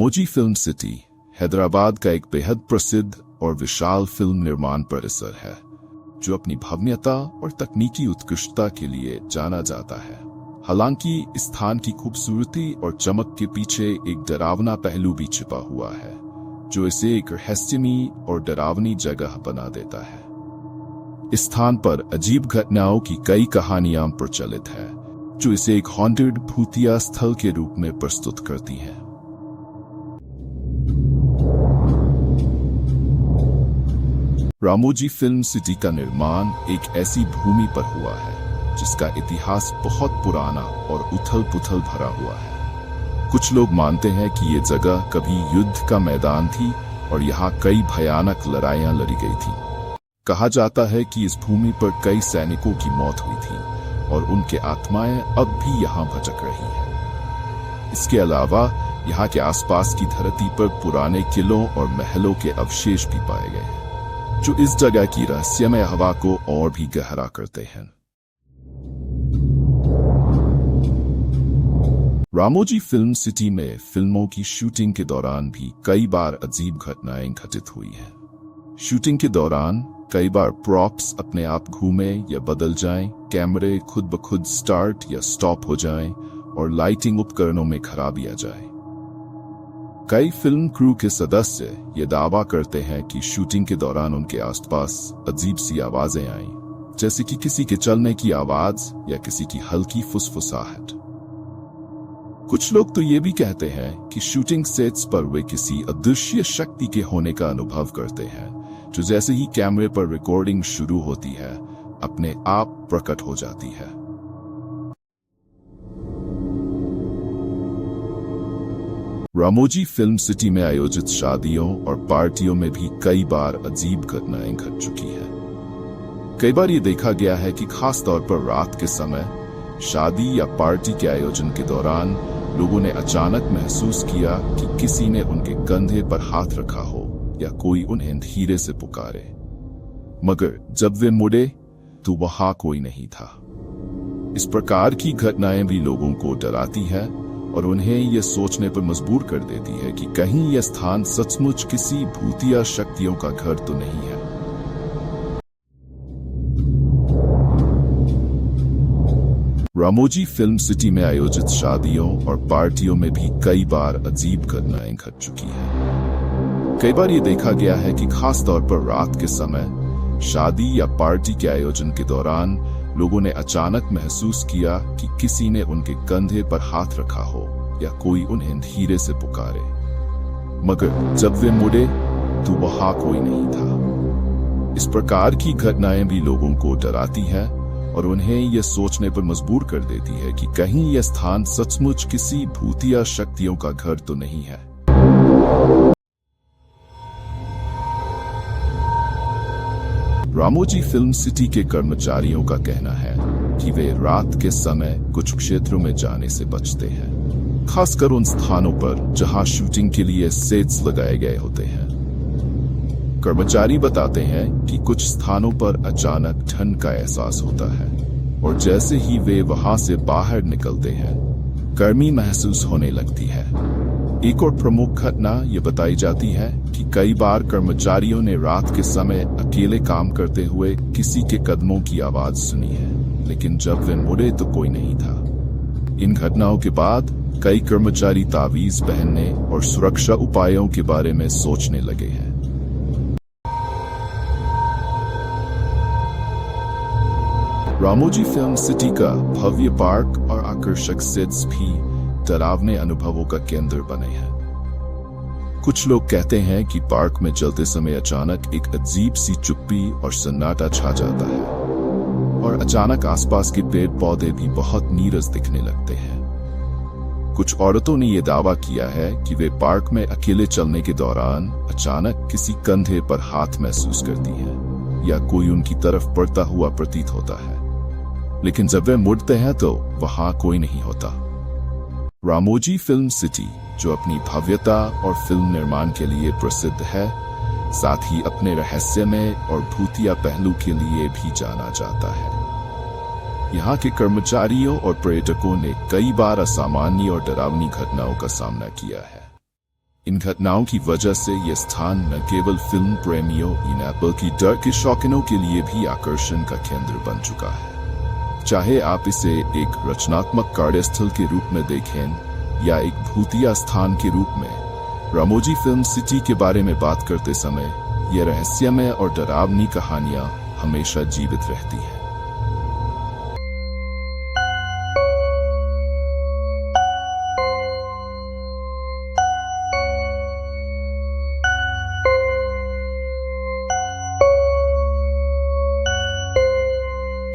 Ramoji film city Hyderabad का एक बेहद प्रसिद्ध और विशाल फिल्म निर्माण परिसर है जो अपनी भव्यता और तकनीकी उत्कृष्टता के लिए जाना जाता है। हालांकि इस स्थान की खूबसूरती और चमक के पीछे एक डरावना पहलू भी छिपा हुआ है जो इसे एक रहस्यमयी और डरावनी जगह बना देता है। इस स्थान पर अजीब घटनाओं की कई कहानियां प्रचलित है जो इसे एक हॉन्टेड भूतिया स्थल के रूप में प्रस्तुत करती हैं। रामोजी फिल्म सिटी का निर्माण एक ऐसी भूमि पर हुआ है जिसका इतिहास बहुत पुराना और उथल-पुथल भरा हुआ है। कुछ लोग मानते हैं कि ये जगह कभी युद्ध का मैदान थी और यहाँ कई भयानक लड़ाइयाँ लड़ी गई थी। कहा जाता है कि इस भूमि पर कई सैनिकों की मौत हुई थी और उनके आत्माएं अब भी यहाँ भटक रही हैं। इसके अलावा यहाँ के आसपास की धरती पर पुराने किलों और महलों के अवशेष भी पाए गए हैं जो इस जगह की रहस्यमय हवा को और भी गहरा करते हैं। रामोजी फिल्म सिटी में फिल्मों की शूटिंग के दौरान भी कई बार अजीब घटनाएं घटित हुई हैं। शूटिंग के दौरान कई बार प्रॉप्स अपने आप घूमे या बदल जाएं, कैमरे खुद ब खुद स्टार्ट या स्टॉप हो जाएं और लाइटिंग उपकरणों में खराबी आ जाए। कई फिल्म क्रू के सदस्य ये दावा करते हैं कि शूटिंग के दौरान उनके आसपास अजीब सी आवाजें आईं, जैसे कि किसी के चलने की आवाज या किसी की हल्की फुसफुसाहट। कुछ लोग तो ये भी कहते हैं कि शूटिंग सेट्स पर वे किसी अदृश्य शक्ति के होने का अनुभव करते हैं जो जैसे ही कैमरे पर रिकॉर्डिंग शुरू होती है अपने आप प्रकट हो जाती है। रामोजी फिल्म सिटी में आयोजित शादियों और पार्टियों में भी कई बार अजीब घटनाएं घट चुकी हैं। कई बार ये देखा गया है कि खास तौर पर रात के समय शादी या पार्टी के आयोजन के दौरान लोगों ने अचानक महसूस किया कि किसी ने उनके कंधे पर हाथ रखा हो या कोई उन्हें धीरे से पुकारे, मगर जब वे मुड़े तो वहां कोई नहीं था। इस प्रकार की घटनाएं भी लोगों को डराती है और उन्हें यह सोचने पर मजबूर कर देती है कि कहीं यह स्थान सचमुच किसी भूतिया शक्तियों का घर तो नहीं है। रामोजी फिल्म सिटी में आयोजित शादियों और पार्टियों में भी कई बार अजीब घटनाएं घट चुकी हैं। कई बार ये देखा गया है कि खास तौर पर रात के समय शादी या पार्टी के आयोजन के दौरान लोगों ने अचानक महसूस किया कि किसी ने उनके कंधे पर हाथ रखा हो या कोई उन्हें धीरे से पुकारे, मगर जब वे मुड़े तो वहां कोई नहीं था। इस प्रकार की घटनाएं भी लोगों को डराती है और उन्हें यह सोचने पर मजबूर कर देती है कि कहीं यह स्थान सचमुच किसी भूतिया शक्तियों का घर तो नहीं है। रामोजी फिल्म सिटी के कर्मचारियों का कहना है कि वे रात के समय कुछ क्षेत्रों में जाने से बचते हैं, खासकर उन स्थानों पर जहां शूटिंग के लिए सेट्स लगाए गए होते हैं। कर्मचारी बताते हैं कि कुछ स्थानों पर अचानक ठंड का एहसास होता है और जैसे ही वे वहां से बाहर निकलते हैं गर्मी महसूस होने लगती है। एक और प्रमुख घटना ये बताई जाती है कि कई बार कर्मचारियों ने रात के समय अकेले काम करते हुए किसी के कदमों की आवाज सुनी है, लेकिन जब वे मुड़े तो कोई नहीं था। इन घटनाओं के बाद कई कर्मचारी तावीज पहनने और सुरक्षा उपायों के बारे में सोचने लगे हैं। रामोजी फिल्म सिटी का भव्य पार्क और आकर्षक सेट्स भी डरावने अनुभवों का केंद्र बने हैं। कुछ लोग कहते हैं कि पार्क में चलते समय अचानक एक अजीब सी चुप्पी और सन्नाटा छा जाता है और अचानक आसपास के पेड़ पौधे भी बहुत नीरस दिखने लगते हैं। कुछ औरतों ने यह दावा किया है कि वे पार्क में अकेले चलने के दौरान अचानक किसी कंधे पर हाथ महसूस करती हैं या कोई उनकी तरफ बढ़ता हुआ प्रतीत होता है, लेकिन जब वे मुड़ते हैं तो वहां कोई नहीं होता। रामोजी फिल्म सिटी जो अपनी भव्यता और फिल्म निर्माण के लिए प्रसिद्ध है, साथ ही अपने रहस्यमय और भूतिया पहलू के लिए भी जाना जाता है। यहाँ के कर्मचारियों और पर्यटकों ने कई बार असामान्य और डरावनी घटनाओं का सामना किया है। इन घटनाओं की वजह से यह स्थान न केवल फिल्म प्रेमियों बल्कि डर के शौकीनों के लिए भी आकर्षण का केंद्र बन चुका है। चाहे आप इसे एक रचनात्मक कार्यस्थल के रूप में देखें या एक भूतिया स्थान के रूप में, रामोजी फिल्म सिटी के बारे में बात करते समय यह रहस्यमय और डरावनी कहानियां हमेशा जीवित रहती हैं।